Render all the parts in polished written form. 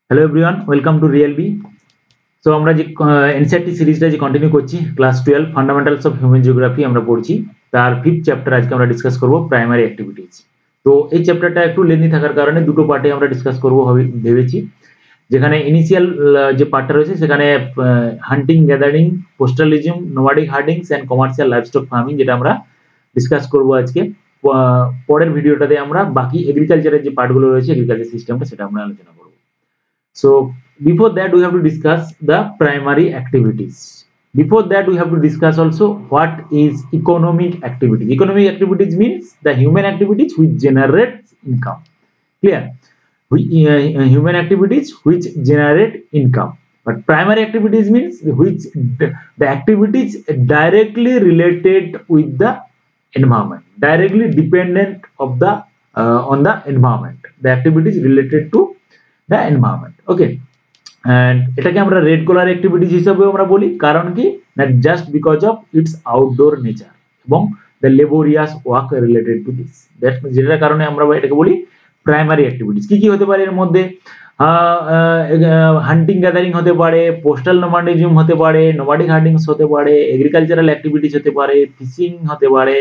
Hello everyone, welcome to real B. So আমরা যে NCERT সিরিজটা যে কন্টিনিউ করছি, class 12 fundamentals of human geography আমরা পড়ছি। তার 5th চ্যাপ্টার আজকে আমরা ডিসকাস করব, প্রাইমারি অ্যাক্টিভিটিজ। তো এই চ্যাপ্টারটা একটু লেন্দি থাকার কারণে দুটো পার্টে আমরা ডিসকাস করব ভেবেছি। যেখানে ইনিশিয়াল যে পার্টটা রয়েছে সেখানে hunting, gathering, pastoralism, nomadic herdings and commercial livestock farming যেটা আমরা ডিসকাস করব আজকে। পরের ভিডিওটাতে আমরা বাকি এগ্রিকালচারের যে পার্টগুলো রয়েছে, এগ্রিকালচার সিস্টেমটা সেটা আমরা আলোচনা করব। So before that we have to discuss the primary activities. Before that we have to discuss also what is economic activities. Economic activities means the human activities which generates income. Clear? Human activities which generate income. But primary activities means which the activities directly related with the environment, directly dependent of the on the environment. The activities related to the environment. Okay, and এটাকে আমরা red collar activities হিসেবেও আমরা বলি, কারণ কি না, just because of its outdoor nature এবং the laborious work related to this, that যেটার কারণে আমরা এটাকে বলি প্রাইমারি অ্যাক্টিভিটিজ। কি কি হতে পারে এর মধ্যে? হান্টিং গ্যাদারিং হতে পারে, পোস্টাল নোমাডিজম হতে পারে, নোমাডিক হার্ডিংস হতে পারে, এগ্রিকালচারাল অ্যাক্টিভিটিজ হতে পারে, ফিশিং হতে পারে,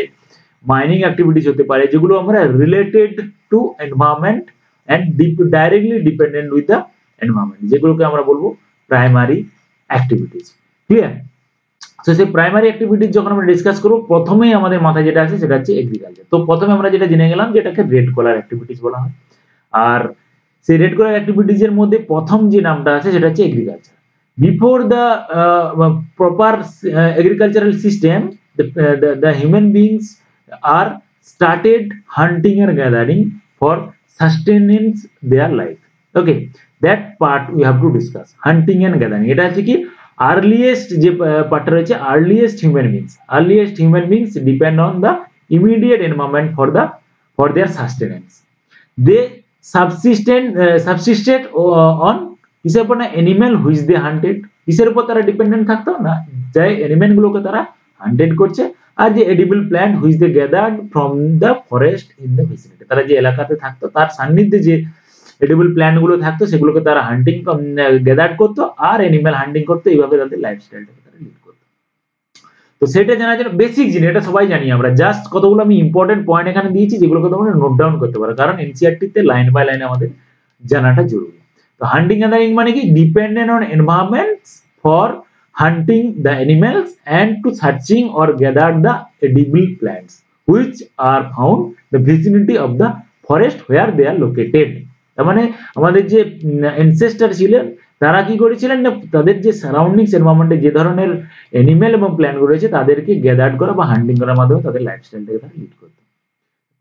মাইনিং অ্যাক্টিভিটিজ হতে পারে, যেগুলো আমরা related to environment and directly dependent with the environment, যেগুলোকে আমরা বলবো প্রাইমারি অ্যাক্টিভিটিজ। ক্লিয়ার? সো সেই প্রাইমারি অ্যাক্টিভিটিজ যখন আমরা ডিসকাস করব, প্রথমেই আমাদের মাথায় যেটা আছে সেটা হচ্ছে এগ্রিকালচার। তো প্রথমে আমরা যেটা জেনে গেলাম যে এটাকে রেড কলার অ্যাক্টিভিটিজ বলা হয়, আর সেই রেড কলার অ্যাক্টিভিটিজ এর মধ্যে প্রথম যে নামটা আছে সেটা হচ্ছে agriculture. Before the proper agricultural system, the human beings are started hunting and gathering for sustenance their life. Okay, that part we have to discuss, hunting and gathering. এটা হচ্ছে কি earliest যে পার্টটা রয়েছে, earliest human beings depend on the immediate environment for their sustenance. They subsisted on কিসের উপর না, animal which they hunted। কিসের উপর তারা ডিপেন্ডেন্ট থাকতো না, যে এনিম্যাল গুলোকে তারা হান্টেড করছে, আর যে edible plant which they gathered from the forest in the vicinity, তারা যে এলাকাতে থাকতো তার সান্নিধ্যে যে এডিবল প্ল্যান্ট গুলো থাকতো সেগুলোকে তারা হান্টিং গ্যাদার্ড করতো আর এনিম্যাল হান্টিং করতো, এইভাবে তাদের লাইফস্টাইলটাকে তারা লিড করতো। তো সেটা জানার জন্য বেসিক জিনিস, এটা সবাই জানি আমরা, জাস্ট কতগুলো আমি ইম্পর্টেন্ট পয়েন্ট এখানে দিয়েছি যেগুলোকে তোমরা নোট ডাউন করতে পারো, কারণ এনসিইআরটি তে লাইন বাই লাইন আমাদের জানাটা জরুরি। তো হান্টিং গ্যাদারিং মানে কি, dependent on environments for hunting the animals and to searching or gather the edible plants which are found the vicinity of the forest where they are located। তার মানে আমাদের যে ancestor ছিলেন তারা কি করেছিলেন না, তাদের যে সারাউন্ডিংস এনভায়রনমেন্টে যে ধরনের অ্যানিমেল এবং প্ল্যান্ট গুলো রয়েছে তাদেরকে গ্যাদার করা বা হান্টিং করার মাধ্যমে তাদের লাইফস্টাইলটাকে তারা লিড করত।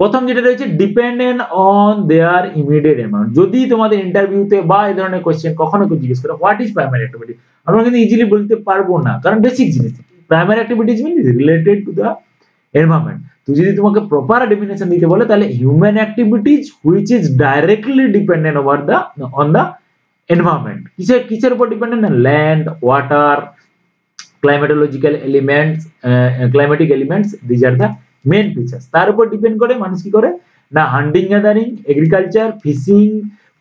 প্রথম যেটা রয়েছে dependent on their immediate environment. যদি তোমাদের ইন্টারভিউতে বা এই ধরনের কোশ্চেন কখনো কেউ জিজ্ঞেস করে হোয়াট ইজ প্রাইমারি অ্যাক্টিভিটি, আমরা কিন্তু ইজিলি বলতে পারবো না, কারণ বেসিক জিনিস। Primary activities means related to the environment. তো যদি তোমাকে প্রপার ডেফিনেশন দিতে বলে তাহলে human activities which is directly dependent over the on the environment. কিসের উপর dependent? Land, water, climatological elements, climatic elements, this are the main features. তার উপর ডিপেন্ড করে মানুষ কি করে না, hunting gathering, agriculture, fishing,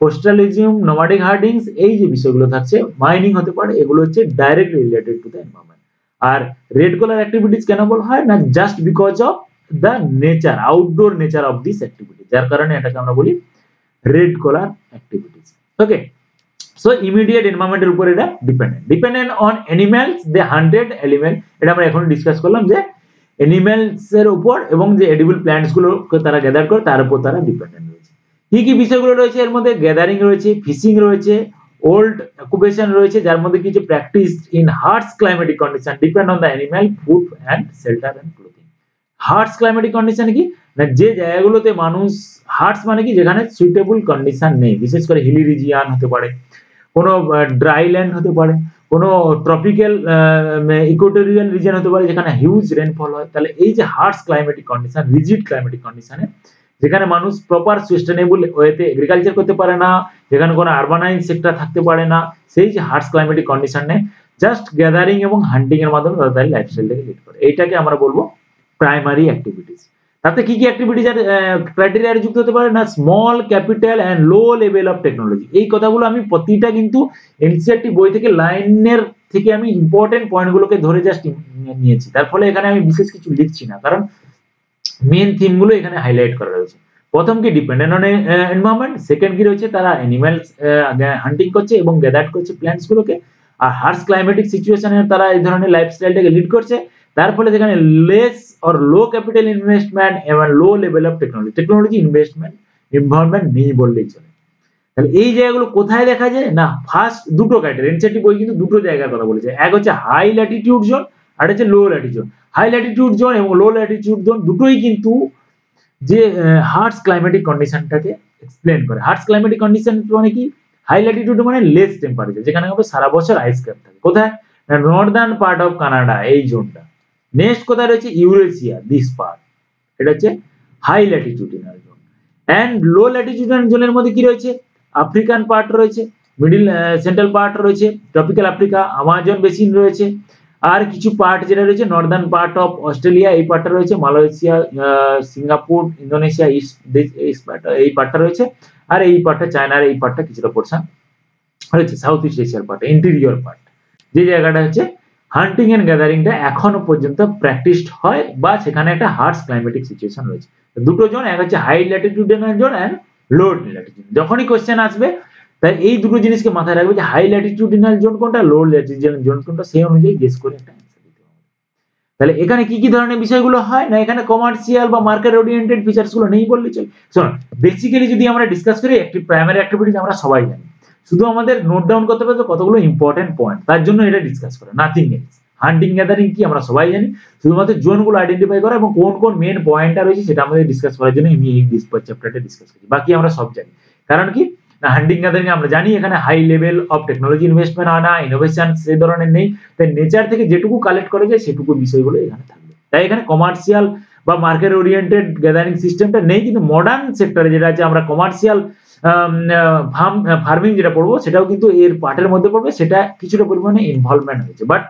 pastoralism, nomadic herdings, এই যে বিষয়গুলো থাকছে, মাইনিং হতে পারে, এগুলো হচ্ছে directly related to the environment. আর রেড কলার অ্যাক্টিভিটিজ কেন বলা হয় না, just because of the nature, outdoor nature of this activity, যার কারণে এটাকে আমরা বলি red collar activities. Okay, so immediate এনভায়রনমেন্টের উপর এটা dependent on animals they hunted element, এটা আমরা এখন ডিসকাস করলাম যে অ্যানিমালস এর উপর এবং যে এডিবল প্ল্যান্টস গুলোকে তারা গ্যাদার করে তার উপর তারা ডিপেন্ডেন্ট রয়েছে। কি কি বিষয়গুলো রয়েছে এর মধ্যে? গ্যাদারিং রয়েছে, ফিশিং রয়েছে, ওল্ড অকুপেশন রয়েছে, যার মধ্যে কি যে practice in harsh climatic condition depend on the animal food and shelter and clothing. Harsh climatic condition কি না, যে জায়গাগুলোতে মানুষ, হার্শ মানে কি যেখানে সুইটেবল কন্ডিশন নেই, বিশেষ করে হিলি রিজিয়ন হতে পারে, কোনো ড্রাই ল্যান্ড হতে পারে, কোনো ট্রপিক্যাল ইকুয়েটোরিয়াল রিজিয়ন হতে পারে যেখানে হিউজ রেনফল হয়। তাহলে এই যে harsh climatic condition, rigid climatic কন্ডিশনে যেখানে মানুষ প্রপার সাস্টেনেবল ওয়েতে এগ্রিকালচার করতে পারে না, যেখানে কোনো আরবানাইজ সেক্টর থাকতে পারে না, সেই যে হার্শ ক্লাইমেটিক কন্ডিশনে জাস্ট গ্যাদারিং এবং হান্টিং এর মাধ্যমে তাদের লাইফস্টাইলটাকে লিড করে, এইটাকে আমরা বলবো প্রাইমারি অ্যাক্টিভিটিস। তাতে কি কি অ্যাক্টিভিটিজ আর ক্রাইটেরিয়া যুক্ত হতে পারে না, small capital and low level of technology. এই কথাগুলো আমি প্রতিটা কিন্তু এনসিইআরটি বই থেকে লাইনের থেকে আমি ইম্পর্টেন্ট পয়েন্টগুলোকে ধরে জাস্ট নিয়েছি, তার ফলে এখানে আমি বিশেষ কিছু লিখছি না, কারণ মেন থিমগুলো এখানে হাইলাইট করা রয়েছে। প্রথম কি ডিপেন্ডেন্ট অন এনভায়রনমেন্ট, সেকেন্ড কি রয়েছে তারা অ্যানিমালস হান্টিং করছে এবং গ্যাদার করছে প্ল্যান্টস গুলোকে, আর হার্শ ক্লাইমেটিক সিচুয়েশনে তারা এই ধরনের লাইফস্টাইলটাকে লিড করছে, তার ফলে সেখানে less or low capital investment এবং low level of technology investment environment নেই বললেই চলে। তাহলে এই জায়গাগুলো কোথায় দেখা যায় না, ফার্স্ট দুটো ক্রাইটেরিয়া, এনসিইআরটি বই কিন্তু দুটো জায়গার কথা বলেছে, এক হচ্ছে হাই ল্যাটিটিউড জোন আর হচ্ছে লো ল্যাটিটিউড। হাই ল্যাটিটিউড জোন এবং লো ল্যাটিটিউড জোন দুটোই কিন্তু যে হার্শ ক্লাইমেটিক কন্ডিশনটাকে এক্সপ্লেন করে। হার্শ ক্লাইমেটিক কন্ডিশন মানে কি, হাই ল্যাটিটিউড মানে লেস টেম্পারেচার, যেখানে হবে সারা বছর আইস ক্যাপ থাকে। কোথায়, নর্দার্ন পার্ট অফ কানাডা, এই জোনটা। নেক্সট কোথায় রয়েছে, ইউরেশিয়া, দিস পার্ট, এটা হচ্ছে high latitudinal zone. And low latitudinal জোনের মধ্যে কি রয়েছে, আফ্রিকান পার্ট রয়েছে, মিডল সেন্ট্রাল পার্ট রয়েছে, ট্রপিক্যাল আফ্রিকা, আমাজন বেসিন রয়েছে, আর কিছু পার্ট যেটা রয়েছে নর্দার্ন পার্ট অফ অস্ট্রেলিয়া, এই পার্টটা রয়েছে, মালয়েশিয়া, সিঙ্গাপুর, ইন্দোনেশিয়া, এই পার্টটা রয়েছে, আর এই পার্টটা চায়নার এই পার্টটা কিছুটা পোরশন রয়েছে, সাউথ ইস্ট এশিয়ার পার্ট, ইন্টেরিয়র পার্ট, যে জায়গাটা হচ্ছে হান্টিং এন্ড গ্যাদারিংটা এখনো পর্যন্ত প্র্যাকটিসড হয় বা সেখানে একটা হার্শ ক্লাইমেটিক সিচুয়েশন রয়েছে। দুটো জোন, এক হচ্ছে high latitudinal zone and low latitude. যখনই কোশ্চেন আসবে তাই এই দুটো জিনিসকে মাথায় রাখবে যে হাই ল্যাটিটিউডিনাল জোন কোনটা, লো ল্যাটিটিউডিনাল জোন কোনটা, সেই অনুযায়ী গেস করে একটা অ্যান্সার দিতে হবে। তাহলে এখানে কি কি ধরনের বিষয়গুলো হয় না, এখানে কমার্শিয়াল বা মার্কেট ওরিয়েন্টেড ফিচার্স গুলো নেই বললে চলে। শোনো, বেসিক্যালি যদি আমরা ডিসকাস করি একটি প্রাইমারি অ্যাক্টিভিটিজ আমরা সবাই জানি, শুধু আমাদের নোট ডাউন করতে হবে কতগুলো ইম্পর্টেন্ট পয়েন্ট, তার জন্য এটা ডিসকাস করা, নাথিং এলস। হান্টিং গ্যাদারিং কি আমরা সবাই জানি, শুধুমাত্র জোনগুলো আইডেন্টিফাই করা এবং কোন কোন মেন পয়েন্টটা রয়েছে সেটা আমাদের ডিসকাস করার জন্য আমি এই চ্যাপ্টারটা ডিসকাস করছি। বাকি আমরা সব জানি, কারণ কি না, হান্টিং গ্যাদারিং আমরা জানি এখানে high level of technology investment হয় না, ইনোভেশন সেই ধরনের নেই, তাই নেচার থেকে যেটুকু কালেক্ট করা যায় সেটুকু বিষয়গুলো এখানে থাকবে। তাই এখানে কমার্শিয়াল বা মার্কেট ওরিয়েন্টেড গ্যাদারিং সিস্টেমটা নেই, কিন্তু মডার্ন সেক্টরে যেটা আছে আমরা কমার্শিয়াল ফার্মিং যেটা পড়বো সেটাও কিন্তু এর পার্টের মধ্যে পড়বে, সেটা কিছুটা পরিমাণে ইনভলভমেন্ট হয়েছে, বাট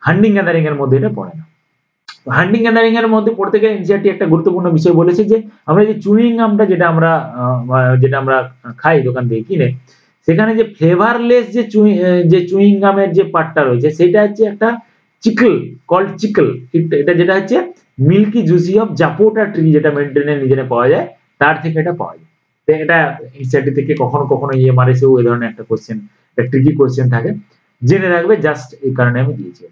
হান্টিং গ্যাদারিং এর মধ্যে এটা পড়ে না। হান্টিং গ্যাদারিং এর মধ্যে পড়তে গেলে এনসিইআরটি একটা গুরুত্বপূর্ণ বিষয় বলেছে যে আমরা যে চুইং গামটা যেটা আমরা খাই দোকান থেকে কিনে, সেখানে যে ফ্লেভারলেস যে চুইং গামের যে পার্টটা রয়েছে সেটা হচ্ছে একটা চিকল, কল্ড চিকল, এটা যেটা হচ্ছে মিল্কি জুসি অফ জাপোটা ট্রি, যেটা মেনটেনে নিজেরা পাওয়া যায়, তার থেকে এটা পাওয়া যায়। তো এটা এনসিইআরটি থেকে কখনো কখনো ইএমআরএসেও এই ধরনের একটা কোশ্চেন, একটা ট্রিকি কোশ্চেন থাকে, জেনে রাখবে, জাস্ট এই কারণে আমি দিয়েছি।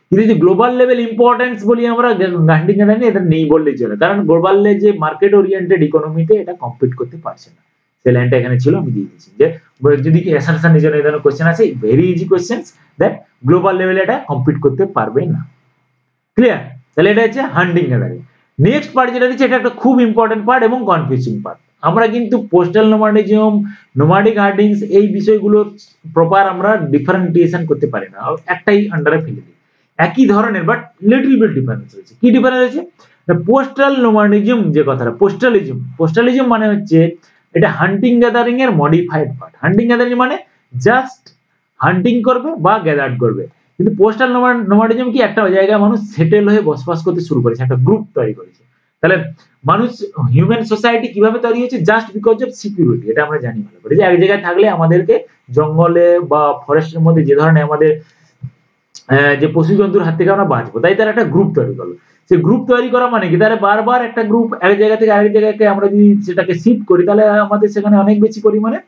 কিন্তু যদি গ্লোবাল লেভেল ইম্পর্টেন্স বলি আমরা হান্টিং গ্যাদারিং, এটা নেই বললেই চলে, কারণ গ্লোবাল যে মার্কেট ওরিয়েন্টেড ইকোনমিতে এটা কম্পিট করতে পারছে না। সেই লাইনটা এখানে ছিল, আমি দিয়ে দিয়েছি যে যদি কি অ্যাসাম্পশন এর জন্য এই ধরনের কোশ্চেন আছে, very easy questions, that global লেভেলে এটা কম্পিট করতে পারবে না। ক্লিয়ার? তাহলে এটা হচ্ছে হান্টিং গ্যাদারিং। নেক্সট পার্ট যেটা দিচ্ছে, এটা একটা খুব ইম্পর্টেন্ট পার্ট এবং কনফিউজিং পার্ট। আমরা কিন্তু পোস্টাল নোমাডিজম, নোমাডিক হান্টিংস এই বিষয়গুলো প্রপার আমরা ডিফারেন্টিয়েশন করতে পারি না, একটাই আন্ডারে ফেলে দিই, একই ধরনের বাট লিটল বিট ডিফারেন্স রয়েছে। কি ডিফারেন্স রয়েছে, পোস্টাল নোমাডিজম যে কথাটা, পোস্টালিজম মানে হচ্ছে এটা হান্টিং গ্যাদারিং এর মডিফাইড পার্ট। হান্টিং গ্যাদারিং মানে জাস্ট হান্টিং করবে বা গ্যাদার করবে, কিন্তু পোস্টাল নোমাডিজম কি, একটা জায়গায় মানুষ সেটেল হয়ে বসবাস করতে শুরু করেছে, একটা গ্রুপ তৈরি করেছে। তাহলে মানুষ, হিউম্যান সোসাইটি কিভাবে তৈরি হয়েছে, জাস্ট বিকজ অফ সিকিউরিটি। এটা আমরা জানি ভালো করে যে এক জায়গায় থাকলে আমাদেরকে জঙ্গলে বা ফরেস্টের মধ্যে যে ধরনের আমাদের যে পশু জন্তুর হাত থেকে আমরা বাঁচবো, তাই তারা একটা গ্রুপ তৈরি করলো। সেই গ্রুপ তৈরি করা মানে কি, তারা বারবার একটা গ্রুপ এক জায়গা থেকে আরেক জায়গায় আমরা যদি সেটাকে শিফট করি, তাহলে আমাদের সেখানে অনেক বেশি পরিমাণে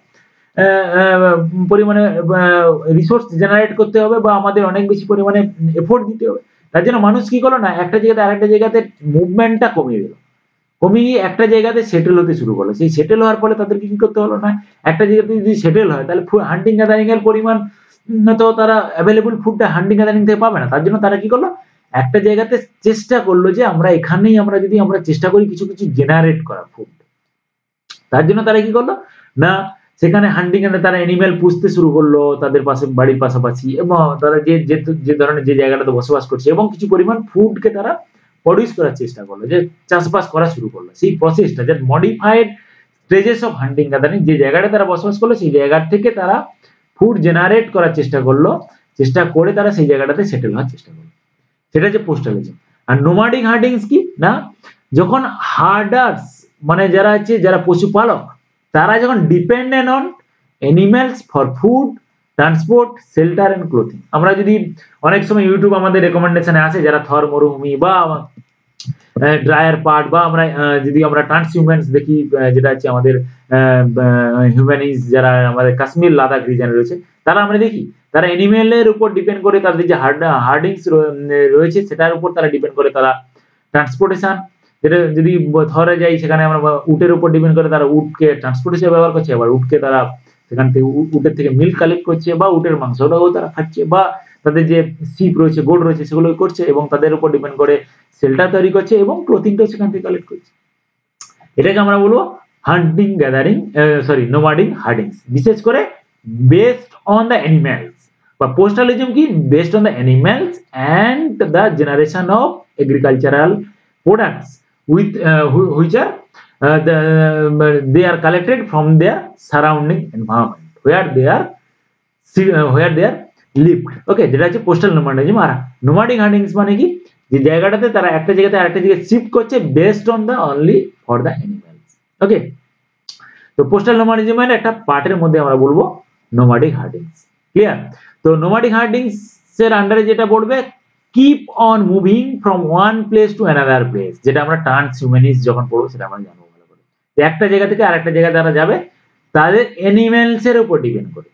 রিসোর্স জেনারেট করতে হবে বা আমাদের অনেক বেশি পরিমাণে এফোর্ট দিতে হবে। তার জন্য মানুষ কি করলো না, একটা জায়গাতে আরেকটা জায়গাতে মুভমেন্টটা কমিয়ে দিল, কমিয়ে একটা জায়গাতে সেটেল হতে শুরু করলো। সেই সেটেল হওয়ার ফলে তাদেরকে কি করতে হলো না, একটা জায়গাতে যদি সেটেল হয় তাহলে হান্টিং গ্যাদারিং এর পরিমাণ তো তারা অ্যাভেলেবল ফুডটা হান্টিং গ্যাদারিং থেকে পাবে না। তার জন্য তারা কি করলো, একটা জায়গাতে চেষ্টা করলো যে আমরা এখানেই যদি আমরা চেষ্টা করি কিছু কিছু জেনারেট করা ফুড। তার জন্য তারা কি করলো না, সেখানে হান্টিং এর তারা অ্যানিমেল পুষতে শুরু করলো তাদের পাশে, বাড়ির পাশাপাশি, এবং তারা যে ধরনের যে জায়গাটাতে বসবাস করছে এবং কিছু পরিমাণ ফুডকে তারা প্রডিউস করার চেষ্টা করলো, যে চাষবাস করা শুরু করলো। সেই প্রসেসটা যে modified stages of hunting gathering, যে জায়গাটা তারা বসবাস করলো সেই জায়গা থেকে তারা ফুড জেনারেট করার চেষ্টা করলো, চেষ্টা করে তারা সেই জায়গাটাতে সেটেল হওয়ার চেষ্টা করলো, সেটা হচ্ছে পোস্টালিজম। আর নোমাডিক হান্টিংস কি না, যখন হার্ডার্স মানে যারা আছে যারা পশুপালক তারা যখন dependent on animals for food transport shelter and clothing. আমরা যদি অনেক সময় ইউটিউব আমাদের রেকমেন্ডেশনে আসে যারা থর মরুভূমি বা ড্রায়ার পার্ট বা আমরা যদি আমরা ট্রান্সহিউম্যানস দেখি যেটা হচ্ছে আমাদের হিউম্যানিজ যারা আমাদের কাশ্মীর লাদাখ রিজনে রয়েছে তারা আমরা দেখি তারা অ্যানিমেলের উপর ডিপেন্ড করে তাদের যে হার্ডিংস রয়েছে সেটার উপর তারা ডিপেন্ড করে তারা ট্রান্সপোর্টেশন যেটা যদি ধরে যাই সেখানে আমরা উটের উপর ডিপেন্ড করে তারা উটকে ট্রান্সপোর্ট হিসেবে ব্যবহার করছে আবার উটকে তারা সেখান থেকে উটের থেকে মিল্ক কালেক্ট করছে বা উটের মাংসটাও তারা খাচ্ছে বা তাদের যে শিপ রয়েছে গোট রয়েছে সেগুলো করছে এবং তাদের উপর ডিপেন্ড করে শেল্টার তৈরি করছে এবং ক্লোথিংটাও সেখান থেকে কালেক্ট করছে। এটাকে আমরা বলবো হান্টিং গ্যাদারিং নোমাডিক হার্ডিংস বিশেষ করে বেসড অন দ্য অ্যানিমেলস বা পোস্টালিজম কি based on the animals and the generation of agricultural products with which are they are collected from their surrounding environment where they are lived. Okay, যেটা হচ্ছে postal নোমাডিজম। আর nomadic হান্টিংস মানে কি যে জায়গাটাতে তারা একটা জায়গাতে আরেকটা জায়গায় শিফট করছে based on the only for the animals. Okay, তো পোস্টাল নোমাডিজমের একটা পার্টের মধ্যে আমরা বলবো নোমাডিক হান্টিংস। ক্লিয়ার? তো নোমাডিক হান্টিংস এর আন্ডারে যেটা পড়বে keep on moving from one place to another place, যেটা আমরা ট্রান্সহিউম্যানিস্ট যখন পড়বো সেটা আমরা জানবো ভালো করে। একটা জায়গা থেকে আরেকটা জায়গায় তারা যাবে তাদের অ্যানিমেলস এর উপর ডিপেন্ড করে।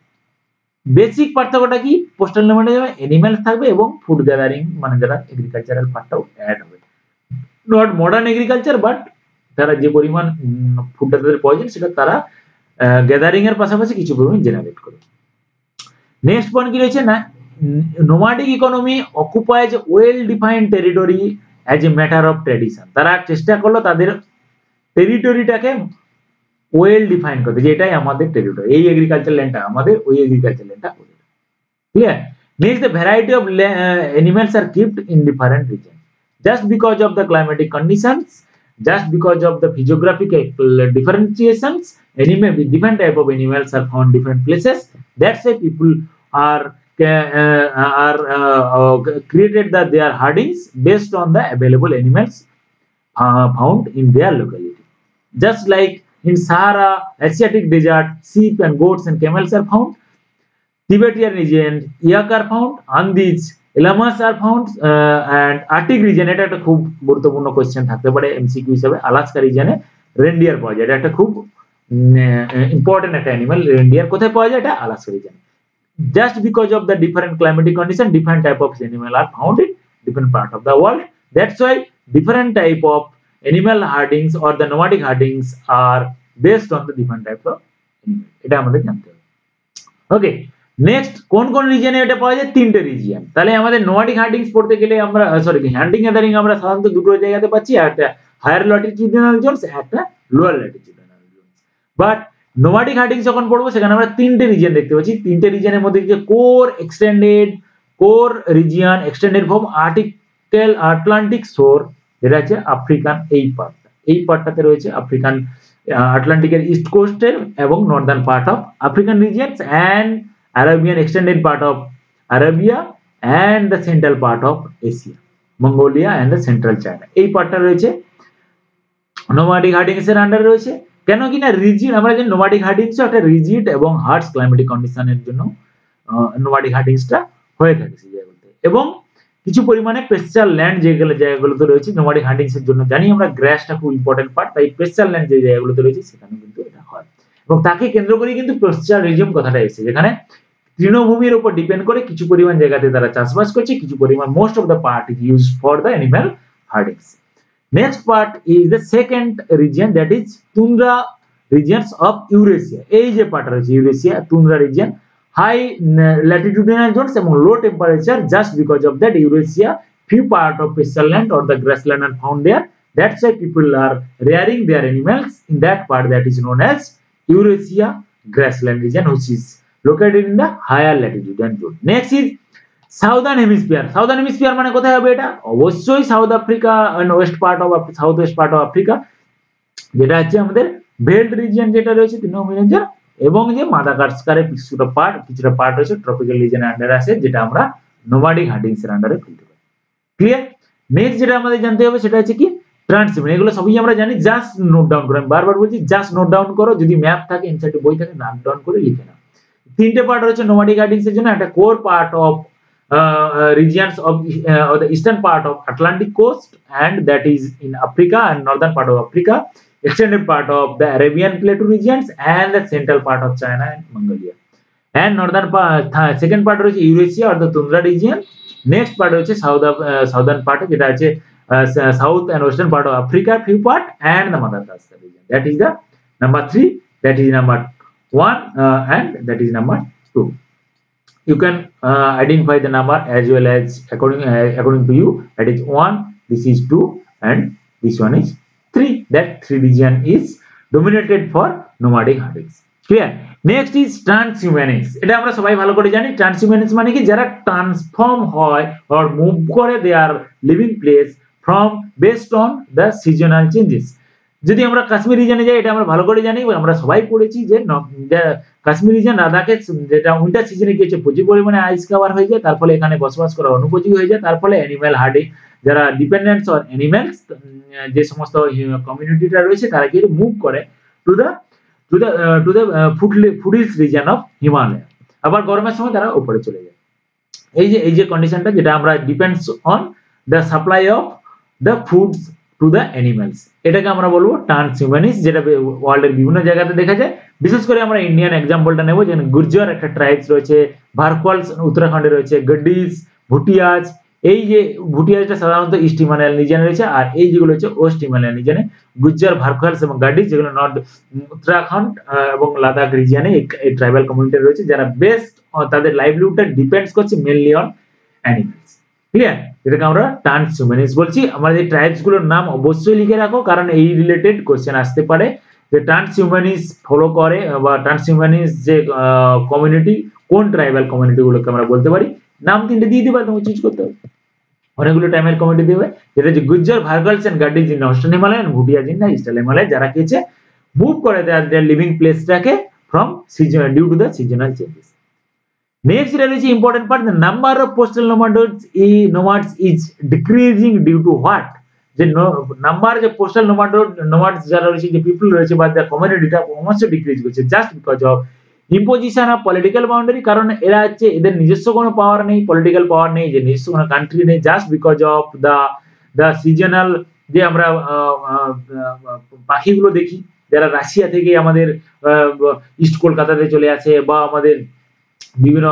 বেসিক পার্থক্যটা কি পোস্টাল নোমাডিজমে অ্যানিমেলস থাকবে এবং ফুড গ্যাদারিং মানে যারা এগ্রিকালচারাল পার্টটাও অ্যাড হবে। নট মডার্ন এগ্রিকালচার বাট তারা যে পরিমাণ ফুডটা তাদের প্রয়োজন সেটা তারা গ্যাদারিং এর পাশাপাশি কিছু পরিমাণ জেনারেট করে। নেক্সট পয়েন্ট কি রয়েছে না nomadic economy occupies a well-defined territory as a matter of tradition. তারা চেষ্টা করলো তাদের টেরিটরিটাকে ওয়েল ডিফাইন করতে যে এটাই আমাদের টেরিটরি, এই এগ্রিকালচার ল্যান্ডটা আমাদের, ওই এগ্রিকালচার ল্যান্ডটা ওদের। Clear? Next, the variety of animals are kept in different regions just because of the climatic conditions, just because of the physiographical differentiations. Different type of animals are found different places. That's why people are created that their herdings based on the available animals found in their locality. Just like in Sahara, Asiatic desert, sheep and goats and camels are found. Tibetan region, yak are found. Andes, llamas are found. And Arctic region, এটা একটা খুব গুরুত্বপূর্ণ question থাকতে পারে MCQ হিসেবে। Alaska রিজনে reindeer পাওয়া যায়, এটা একটা খুব ইম্পর্টেন্ট একটা অ্যানিমাল। রেনডিয়ার কোথায় পাওয়া যায়? এটা Alaska রিজনে। Just because of the different climatic condition, different type of animal are found in different part of the world. That's why different type of animal herdings or the nomadic herdings are based on the different type of animal. এটা আমাদের জানতে হবে। ওকে, next কোন কোন রিজিয়নে এটা পাওয়া যায়? তিনটে রিজিয়ন। তাহলে আমাদের nomadic herdings পড়তে গেলে আমরা হান্টিং গ্যাদারিং আমরা সাধারণত দুটো জায়গাতে পাচ্ছি, একটা হায়ার ল্যাটিটিউডিনাল জোনস, একটা lower latitudinal zones. But nomadic hunting যখন পড়বো সেখানে আমরা তিনটে রিজিয়ন দেখতে পাচ্ছি। তিনটে রিজিয়নের মধ্যে যে core region extended from Atlantic শোর, যেটা হচ্ছে আফ্রিকান এই পার্টটাতে রয়েছে আফ্রিকান আটলান্টিকের ইস্ট কোস্টের এবং Northern part of African regions and Arabian extended part of Arabia and the central part of Asia, Mongolia and the central China. এই পার্টটা রয়েছে নোমাডিক হান্টিংস এর আন্ডারে রয়েছে। কেন কিনা রিজিড, আমরা জানি নোমাডিক হান্টিংস একটা রিজিড এবং হার্শ ক্লাইমেটিক কন্ডিশনের জন্য নোমাডিক হান্টিংসটা হয়ে থাকে সেই জায়গাগুলোতে, এবং কিছু পরিমাণে পেস্চার ল্যান্ড যেগুলো জায়গাগুলোতে রয়েছে নোমাডিক হান্টিংস এর জন্য। জানি আমরা গ্রাসটা খুব ইম্পর্টেন্ট পার্ট, তাই পেস্চার ল্যান্ড যে জায়গাগুলোতে রয়েছে সেখানে কিন্তু এটা হয়, এবং তাকে কেন্দ্র করে কিন্তু পেস্চারিজম কথাটা এসেছে, যেখানে তৃণভূমির উপর ডিপেন্ড করে কিছু পরিমাণ জায়গাতে তারা চাষবাস করছে, কিছু পরিমাণ most of the part is used for the animal Hardings. Next part is the second region, that is tundra regions of Eurasia. এই যে পার্ট রয়েছে Eurasia, tundra region, high latitudinal zones এবং low temperature. Just because of that, Eurasia few part of pasture land or the grassland are found there. That's why people are rearing their animals in that part that is known as Eurasia grassland region, which is located in the higher latitudinal zone. Next is southern hemisphere. Southern hemisphere মানে কোথায় হবে? এটা অবশ্যই South Africa and south west part of Africa, যেটা হচ্ছে আমাদের belt region যেটা রয়েছে তৃণভূমি, এবং যে মাদাগাস্কারের কিছুটা পার্ট রয়েছে ট্রপিক্যাল রিজিয়নের আন্ডারে আছে, যেটা আমরা নোমাডিক হান্টিংস এর আন্ডারে ফেলতে পারি। ক্লিয়ার? নেক্সট যেটা আমাদের জানতে হবে সেটা হচ্ছে কি ট্রান্সহিউম্যান, এগুলো সবই আমরা জানি, জাস্ট নোট ডাউন করো। আমি বারবার বলছি জাস্ট নোট ডাউন করো, যদি ম্যাপ থাকে এনসিইআরটি বই থাকে নোট ডাউন করে লিখে নাও। তিনটে পার্ট রয়েছে নোমাডিক গার্ডিংস এর জন্য, একটা core part of regions of the eastern part of Atlantic coast, and that is in Africa and northern part of Africa, extended part of the Arabian Plateau regions, and the central part of China and Mongolia. And northern part, second part রয়েছে Eurasia or the Tundra region. Next part রয়েছে southern part, যেটা আছে south and western part of Africa few part, and the Madagascar region. That is the number 3, that is number 1, and that is number 2. You can identify the number as well as according to you. That is 1, this is 2, and this one is 3. That 3 region is dominated for nomadic huntings. Clear? Next is transhumanists. এটা আমরা সবাই ভালো করে জানি। transhumanists মানে কি, যারা transform হয় or মুভ করে their living place from based on the seasonal changes. যদি আমরা কাশ্মীর রিজনে যাই, এটা আমরা ভালো করে জানি, আমরা সবাই পড়েছি যে কাশ্মীর রিজন লাদাখে যেটা উইন্টার সিজনে গিয়েছে প্রচুর পরিমাণে আইস কভার হয়ে যায়, তার ফলে এখানে বসবাস করা অনুপযোগী হয়ে যায়, তার ফলে অ্যানিম্যাল হার্ডিং, যারা ডিপেন্ডেন্টস অন অ্যানিম্যালস, যে সমস্ত কমিউনিটিটা রয়েছে তারা কি মুভ করে to the foothills region of Himalaya, আবার গরমের সময় তারা উপরে চলে যায়। এই যে কন্ডিশনটা, যেটা আমরা depends on the supply of the foods to the animals, এটাকে আমরা বলবো ট্রান্সহিউম্যানিস্ট, যেটা ওয়ার্ল্ডের বিভিন্ন জায়গাতে দেখা যায়। বিশেষ করে আমরা ইন্ডিয়ান এক্সাম্পলটা নেব, যেমন গুর্জর একটা ট্রাইবস রয়েছে, ভারকোয়ালস উত্তরাখণ্ডে রয়েছে, গডিস, ভুটিয়াজ। এই যে ভুটিয়াজটা সাধারণত ইস্ট হিমালয়ান রিজনে রয়েছে, আর এই যেগুলো হচ্ছে ওয়েস্ট হিমালয়ান রিজনে, গুর্জর, ভারকোয়ালস এবং গাডিস, যেগুলো নর্থ উত্তরাখণ্ড এবং লাদাখ রিজনে এই ট্রাইবাল কমিউনিটি রয়েছে, যারা বেস্ট তাদের লাইভলিহুডটা ডিপেন্ডস করছে মেইনলি অন অ্যানিমালস। ক্লিয়ার? এটাকে আমরা ট্রান্সহিউম্যানিস্ট বলছি। আমাদের এই ট্রাইবস গুলোর নাম অবশ্যই লিখে রাখো, কারণ এই রিলেটেড কোশ্চেন আসতে পারে যে ট্রান্সহিউম্যানিস্ট ফলো করে বা ট্রান্সহিউম্যানিস্ট যে কমিউনিটি, কোন ট্রাইবাল কমিউনিটি গুলোকে আমরা বলতে পারি, নাম 3টে দিয়ে দিবে, তোমাকে চুজ করতে হবে। অনেকগুলো ট্রাইবাল কমিউনিটি দেবে, যেটা হচ্ছে Gujjar, Bakarwals and Gaddis in western Himalaya, Bhotias in the eastern Himalaya, যারা কি হচ্ছে মুভ করে দেয়ার লিভিং প্লেসটাকে from season due to the seasonal changes. Next, there is important part. The number of postal nomads is decreasing due to what? The number of postal nomads যারা রয়েছে, যে people রয়েছে বা the communityটা almost decrease করছে just because of imposition of political boundary, কারণ এরা হচ্ছে এদের নিজস্ব কোনো পাওয়ার নেই, পলিটিক্যাল পাওয়ার নেই, যে নিজস্ব কোনো কান্ট্রি নেই, just because of the seasonal, যে আমরা পাখিগুলো দেখি যারা রাশিয়া থেকে আমাদের ইস্ট কলকাতাতে চলে আসে, বা আমাদের বিভিন্ন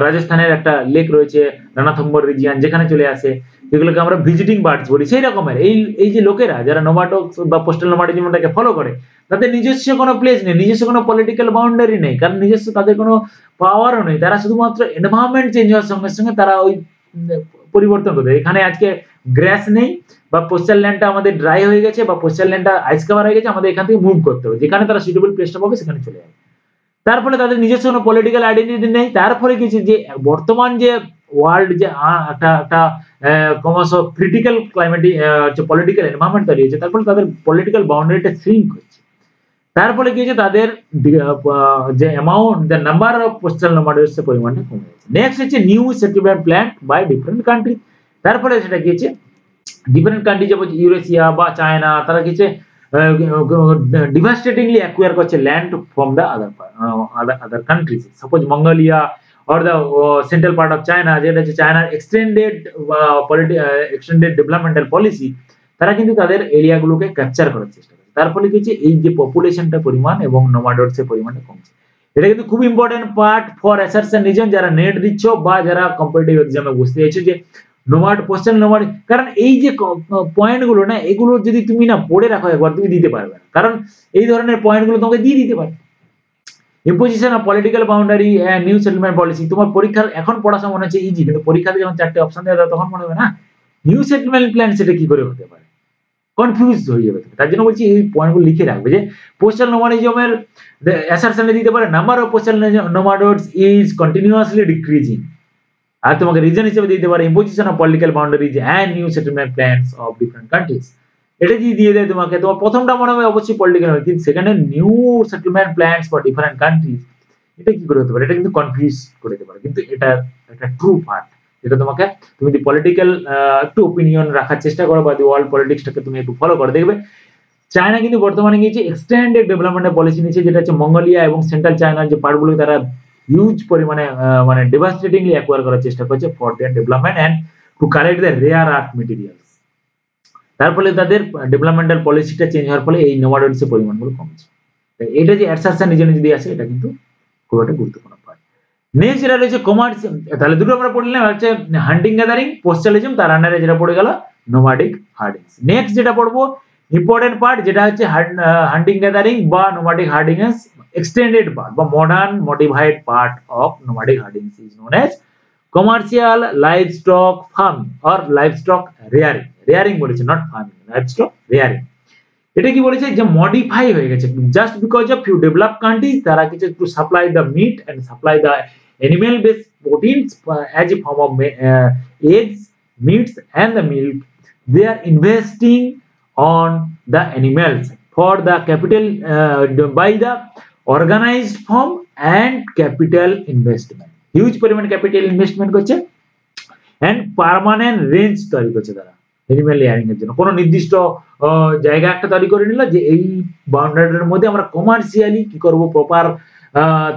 রাজস্থানের একটা লেক রয়েছে রানাথম্বর রিজিয়ন, যেখানে চলে আসে, যেগুলোকে আমরা ভিজিটিং বার্ডস বলি, সেই রকমের এই যে লোকেরা যারা নোমাডস বা পোস্টাল নোমাডিজমটাকে ফলো করে, তাদের নিজস্ব কোনো প্লেস নেই, নিজস্ব কোনো পলিটিক্যাল বাউন্ডারি নেই, কারণ নিজস্ব তাদের কোনো পাওয়ারও নেই, তারা শুধুমাত্র এনভায়রনমেন্ট চেঞ্জ হওয়ার সঙ্গে সঙ্গে তারা ওই পরিবর্তন করতে। এখানে আজকে গ্রাস নেই, বা পোস্টাল ল্যান্ডটা আমাদের ড্রাই হয়ে গেছে, বা পোস্টাল ল্যান্ডটা আইস কভার হয়ে গেছে, আমাদের এখান থেকে মুভ করতে হবে, যেখানে তারা সুইটেবল প্লেসটা পাবে সেখানে চলে যাবে। তার ফলে তাদের নিজস্ব কোনো পলিটিক্যাল আইডেন্টিটি নেই, তার ফলে কিছু যে বর্তমান যে ওয়ার্ল্ড যে একটা ক্রমশ ক্রিটিক্যাল ক্লাইমেটিক পলিটিক্যাল এনভায়রনমেন্ট তৈরি হয়েছে, তার ফলে তাদের পলিটিক্যাল বাউন্ডারিটা শ্রিঙ্ক হচ্ছে, তার ফলে কি হচ্ছে তাদের যে amount, the number of pastoral nomads এর পরিমাণটা কমে যাচ্ছে। নেক্সট হচ্ছে new settlement plan by different country, তার ফলে সেটা কি হচ্ছে ডিফারেন্ট কান্ট্রি, যেমন ইউরেশিয়া বা চায়না, তারা কি হচ্ছে devastatingly acquire করছে land from the other countries. Suppose Mongolia or the central part of China, যেটা হচ্ছে চায়নার extended developmental policy, তারা কিন্তু তাদের এরিয়াগুলোকে ক্যাপচার করার চেষ্টা করে, তার ফলে কি হচ্ছে এই যে পপুলেশনটা পরিমাণ এবং নোমাডস এর পরিমাণটা কমছে। এটা কিন্তু খুব important part for assertion reason, যারা নেট দিচ্ছ বা যারা কম্পিটিটিভ এক্সামে বুঝতে চাইছো যে নোমাড পোস্টাল নোমাড, কারণ এই যে পয়েন্টগুলো না, এগুলো যদি তুমি না পড়ে রাখো একবার, তুমি দিতে পারবে না, কারণ এই ধরনের পয়েন্টগুলো তোমাকে দিয়ে দিতে পারে। Imposition of political boundary and new settlement policy, তোমার পরীক্ষার এখন পড়াশোনা মনে হচ্ছে ইজি, কিন্তু পরীক্ষাতে যখন 4টে অপশন দেওয়া হবে তখন মনে হবে না নিউ সেটেলমেন্ট প্ল্যান সেটা কি করে হতে পারে, কনফিউজ হয়ে যাবে। তার জন্য বলছি এই পয়েন্টগুলো লিখে রাখবে, যে পোস্টাল নোমাডিজমের অ্যাসারশনে দিতে পারে number of pastoral nomads is continuously decreasing, আর তোমাকে রিজন হিসেবে দিতে পারে imposition of political boundaries and new settlement plans of different countries. এটা যদি দিয়ে দেয় তোমাকে, তোমার প্রথমটা মনে হবে অবশ্যই পলিটিক্যাল, কিন্তু সেখানে new settlement plans for different countries, এটা কি করে হতে পারে, এটা কিন্তু কনফিউজ করে দিতে পারে, কিন্তু এটা একটা ট্রু পার্ট, যেটা তোমাকে তুমি যদি পলিটিক্যাল একটু ওপিনিয়ন রাখার চেষ্টা করো বা ওয়ার্ল্ড পলিটিক্সটাকে তুমি একটু ফলো করে দেখবে, চায়না কিন্তু বর্তমানে গিয়েছে এক্সটেন্ডেড ডেভেলপমেন্টের পলিসি নিয়েছে, যেটা হচ্ছে মঙ্গোলিয়া এবং সেন্ট্রাল চায়নার যে পার্টগুলো তারা হিউজ পরিমাণে মানে ডেভাস্টেটিংলি অ্যাকোয়ার করার চেষ্টা করছে for their development and to collect the rare earth materials. তার ফলে তাদের ডেভেলপমেন্টাল পলিসিটা চেঞ্জ হওয়ার ফলে এই নোমাডসের পরিমাণগুলো কমছে। এটা যে অ্যাসারশন নিজে নিজে দিয়ে আসে, এটা কিন্তু খুব একটা গুরুত্বপূর্ণ পার্ট। নেক্সট যেটা রয়েছে কমার্স, তাহলে দুটো আমরা পড়লাম, হচ্ছে হান্টিং গ্যাদারিং পোস্টালিজম, তার আন্ডারে যেটা পড়ে গেল নোমাডিক হার্ডিংস। নেক্সট যেটা পড়বো ইম্পর্টেন্ট পার্ট, যেটা হচ্ছে হান্টিং গ্যাদারিং বা নোমাডিক হার্ডিংস এক্সটেন্ডেড পার্ট বা modern modified part of nomadic herdings is known as commercial livestock farming or livestock rearing. Rearing বলেছে, নট ফার্মিং, লাইভস্টক রেয়ারিং। এটা কি বলেছে যে মডিফাই হয়ে গেছে just because of few developed countries, তারা কিছু to supply the meat and supply the animal based proteins as a form of eggs, meats and the milk. They are investing on the animals for the capital by the organized form and capital investment. Huge পরিমাণ capital investment করছে and permanent range তৈরি করছে তারা animal layering এর জন্য। কোনো নির্দিষ্ট জায়গা একটা তৈরি করে নিল যে এই বাউন্ডারির মধ্যে আমরা কমার্শিয়ালি কি করব, প্রপার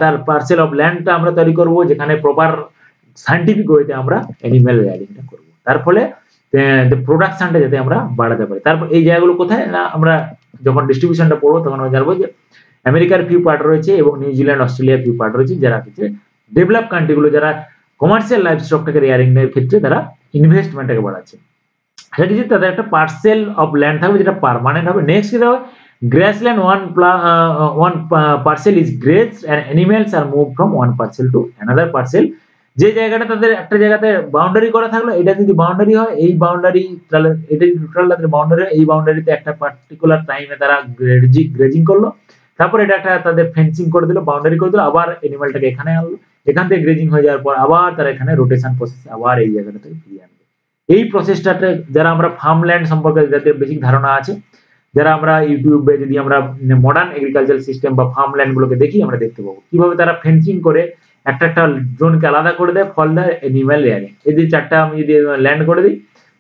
তার পার্সেল অফ ল্যান্ডটা আমরা তৈরি করব, যেখানে প্রপার সায়েন্টিফিক ওয়েতে আমরা অ্যানিমাল রেয়ারিংটা করব, তার ফলে প্রোডাকশনটা যাতে আমরা বাড়াতে পারি। তারপর এই জায়গাগুলো কোথায় না, আমরা যখন ডিস্ট্রিবিউশনটা পড়বো তখন আমরা জানবো যে আমেরিকার ফিউ পার্ট রয়েছে এবং নিউজিল্যান্ড অস্ট্রেলিয়ার ফিউ পার্ট রয়েছে, যারা হচ্ছে ডেভেলপ কান্ট্রিগুলো যারা কমার্শিয়াল লাইফ স্টকটাকে রেয়ারিং এর ক্ষেত্রে তারা ইনভেস্টমেন্টটাকে বাড়াচ্ছে। সেটা কি তাদের একটা পার্সেল অফ ল্যান্ড থাকবে যেটা পার্মানেন্ট হবে। নেক্সট কি হবে, grassland one parcel is grazed and animals are moved from one parcel to another parcel। যে জায়গাটা তাদের একটা জায়গাতে বাউন্ডারি করা থাকলো, এটা যদি বাউন্ডারি হয়, এই বাউন্ডারি তাহলে এটা যদি টোটাল তাদের বাউন্ডারি, এই বাউন্ডারিতে একটা পার্টিকুলার টাইমে তারা গ্রেজিং করলো, তারপর এটা একটা তাদের ফেন্সিং করে দিল, বাউন্ডারি করে দিল, আবার অ্যানিমালটাকে এখানে আনলো, এখান থেকে গ্রেজিং হয়ে যাওয়ার পর আবার তারা এখানে রোটেশন প্রসেস আবার এই জায়গাটা থেকে ফিরিয়ে আনবে। এই প্রসেসটাতে যারা আমরা ফার্মল্যান্ড সম্পর্কে যাদের বেসিক ধারণা আছে, যারা আমরা ইউটিউবে যদি আমরা মডার্ন এগ্রিকালচার সিস্টেম বা ফার্মল্যান্ড গুলোকে দেখি, আমরা দেখতে পাবো কিভাবে তারা ফেন্সিং করে একটা একটা জোনকে আলাদা করে দেয় ফর দ্য অ্যানিমাল লেয়ারিং। এই যে চারটা আমি যদি ল্যান্ড করে দিই,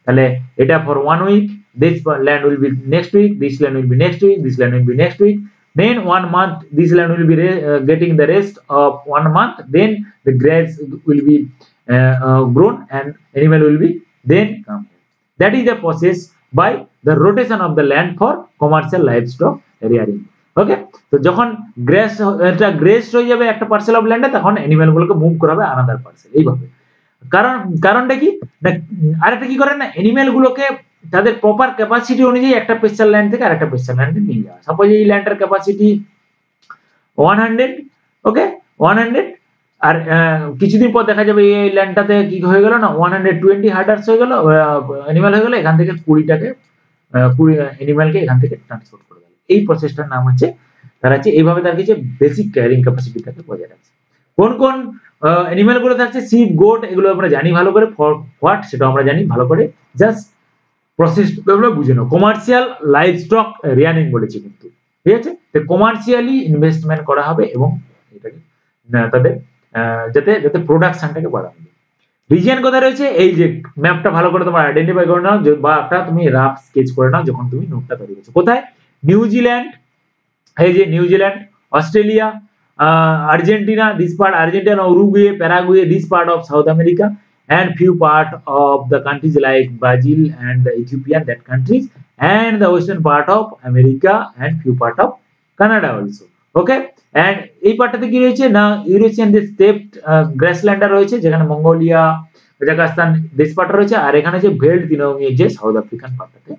তাহলে এটা for 1 week, this land will be next week, this land will be next week, this land will be next week, then 1 month this land will be getting the rest of 1 month, then the grass will be grown and animal will be then come. That is the process by the rotation of the land for commercial livestock rearing. ওকে, তো যখন grace এটা grace হয়ে যাবে একটা parcel of ল্যান্ডে, তখন animal গুলোকে move করা হবে আনাদার পার্সেল। এইভাবে কারণটা কি না, আরেকটা কি করে না, অ্যানিমাল গুলোকে তাদের প্রপার ক্যাপাসিটি অনুযায়ী একটা পেস্টাল ল্যান্ড থেকে আরেকটা পেস্টাল ল্যান্ডে নিয়ে যাওয়া। সাপোজ এই ল্যান্ডের ক্যাপাসিটি 100, ওকে 100, আর কিছুদিন পর দেখা যাবে এই ল্যান্ডটাতে কি হয়ে গেল না 120 হার্ডার্স হয়ে গেল, অ্যানিমাল হয়ে গেল, এখান থেকে 20 অ্যানিমালকে এখান থেকে ট্রান্সপোর্ট করে গেল। এই প্রসেসটার নাম হচ্ছে তারা হচ্ছে এইভাবে তার কিছু বেসিক ক্যারিং ক্যাপাসিটিটাকে বজায় রাখছে। কোন কোন অ্যানিমাল গুলো থাকছে, শিপ, গোট, এগুলো আমরা জানি ভালো করে, হোয়াট সেটা আমরা জানি ভালো করে, জাস্ট প্রসেস আমরা বুঝে নাও। কমার্শিয়াল লাইভস্টক রেয়ারিং বলেছি কিন্তু, ঠিক আছে, তো কমার্শিয়ালি ইনভেস্টমেন্ট করা হবে এবং এটাকে তাদের যাতে যাতে প্রোডাকশনটাকে বাড়ানো যায়। রিজিয়ন কোথায় রয়েছে, এই যে ম্যাপটা ভালো করে তোমরা আইডেন্টিফাই করে নাও বা একটা তুমি রাফ স্কেচ করে নাও যখন তুমি নোটটা তৈরি করছো। কোথায়, নিউজিল্যান্ড, এই যে New Zealand, Australia, Argentina, this part Argentina, Uruguay, Paraguay, this part of south America, and few part of the countries like Brazil and the Ethiopian, that countries, and the western part of America and few part of Canada also. Okay, and এই পার্টটাতে কি রয়েছে না, Eurasian যে stepped গ্রাসল্যান্ডার রয়েছে, যেখানে Mongolia, Kazakhstan দেশ part রয়েছে, আর এখানে যে ভেল্ড দিনোমিয়ে যে সাউথ আফ্রিকান পার্টটাতে,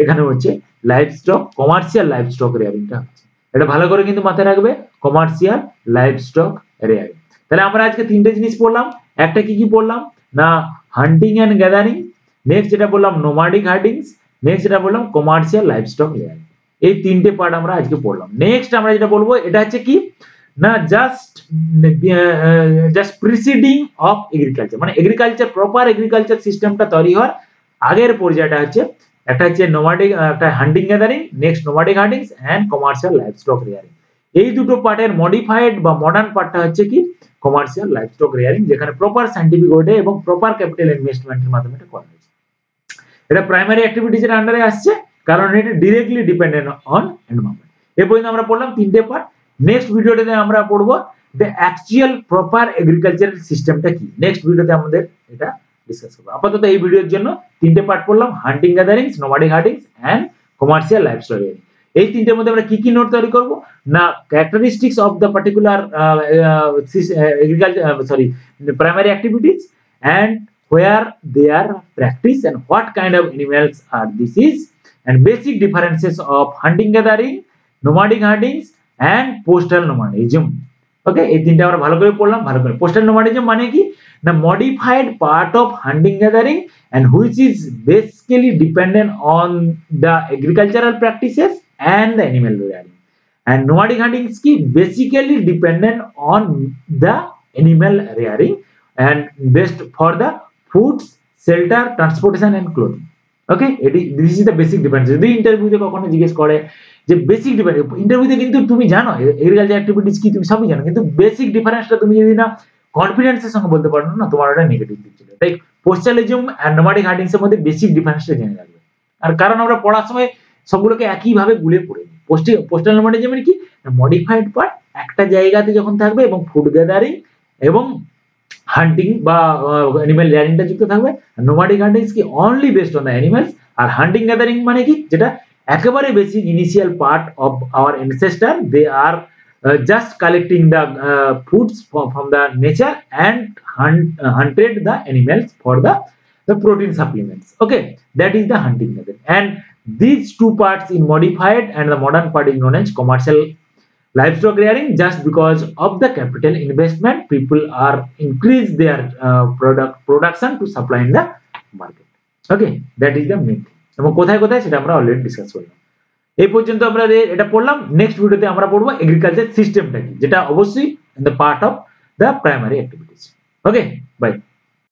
এখানে হচ্ছে লাইভস্টক কমার্শিয়াল লাইভস্টক রেয়ারিংটা হচ্ছে। এটা ভালো করে কিন্তু মাথায় রাখবে, কমার্শিয়াল লাইভস্টক রেয়ারিং। তাহলে আমরা আজকে তিনটে জিনিস পড়লাম। একটা কি কি পড়লাম না, হান্টিং এন্ড গ্যাদারিং, নেক্সট যেটা বললাম নোমাডিক হার্ডিংস, নেক্সট যেটা বললাম কমার্শিয়াল লাইভস্টক রেয়ারিং। এই তিনটে পার্ট আমরা আজকে পড়লাম। নেক্সট আমরা যেটা বলবো এটা হচ্ছে কি না, জাস্ট প্রিসিডিং অফ এগ্রিকালচার, মানে এগ্রিকালচার প্রপার এগ্রিকালচার সিস্টেমটা তৈরি হওয়ার আগের পর্যায়টা হচ্ছে, একটা হচ্ছে নোমাডিক, একটা hunting gathering, next nomadic herdings and commercial livestock rearing. এই দুটো পার্টের মডিফাইড বা মডার্ন পার্টটা হচ্ছে কি কমার্শিয়াল লাইভস্টক রিয়ারিং, যেখানে প্রপার সায়েন্টিফিক ওয়েতে এবং প্রপার ক্যাপিটাল ইনভেস্টমেন্টের মাধ্যমে এটা করা হয়েছে। এটা প্রাইমারি অ্যাক্টিভিটিজের আন্ডারে আসছে, কারণ এটা ডিরেক্টলি ডিপেন্ডেন্ট অন এনভায়রনমেন্ট। এই পর্যন্ত আমরা পড়লাম তিনটে পার্ট। নেক্সট ভিডিওতে আমরা পড়বো দ্য অ্যাকচুয়াল প্রপার এগ্রিকালচারাল সিস্টেমটা কি। নেক্সট ভিডিওতে আমাদের এটা ডিসকাস করব। আপাতত এই ভিডিওর জন্য তিনটে পার্ট পড়লাম, hunting gatherings, nomadic huntings and commercial livestock rearing. এই তিনটের মধ্যে আমরা কি কি নোট তৈরি করব না, characteristics of the particular agriculture primary activities and where they are practiced and what kind of animals are this is, and basic differences of hunting gathering, nomadic huntings and postal nomadism. ওকে, এই তিনটা আমরা ভালো করে পড়লাম। ভালো করে postal নোমাডিজম মানে কি না, modified part of hunting gathering and which is basically dependent on the agricultural practices and the animal rearing, and nomadic hunting is ki basically dependent on the animal rearing and based for the foods, shelter, transportation and clothing. Okay, this is the basic difference. যদি ইন্টারভিউতে কখনো জিজ্ঞেস করে যে basic difference, ইন্টারভিউতে কিন্তু তুমি জানো এগ্রিকালচার অ্যাক্টিভিটিস কি, তুমি সবই জানো, কিন্তু বেসিক ডিফারেন্সটা তুমি যদি না কনফিডেন্সের সঙ্গে বলতে পারো না, তোমার ওটা নেগেটিভ দিক চলে। তাই পোস্টালিজম এন্ড নোমাডিক হান্টিংস এর মধ্যে বেসিক ডিফারেন্সটা জেনে রাখবে। আর কারণ আমরা পড়ার সময় সবগুলোকে একইভাবে গুলে পড়ে নিই। পোস্টাল নোমাডিজম মানে কি, মডিফাইড পার্ট একটা জায়গাতে যখন থাকবে এবং ফুড গ্যাদারিং এবং হান্টিং বা অ্যানিমাল রেয়ারিংটা যুক্ত থাকবে। নোমাডিক হান্টিংস কি only based on the animals, আর হান্টিং গ্যাদারিং মানে কি যেটা একেবারে basic initial part of our ancestor, they are just collecting the foods from the nature and hunted the animals for the protein supplements. Okay, that is the hunting method, and these two parts in modified and the modern part is known as commercial livestock rearing, just because of the capital investment people are increase their production to supply in the market. Okay, that is the main thing. এবং কোথায় কোথায় সেটা আমরা already discuss করলাম। এই পর্যন্ত আমরা এটা পড়লাম। নেক্সট ভিডিওতে আমরা পড়বো এগ্রিকালচার সিস্টেমটা কি, যেটা অবশ্যই in the part of the primary activities. Okay, by.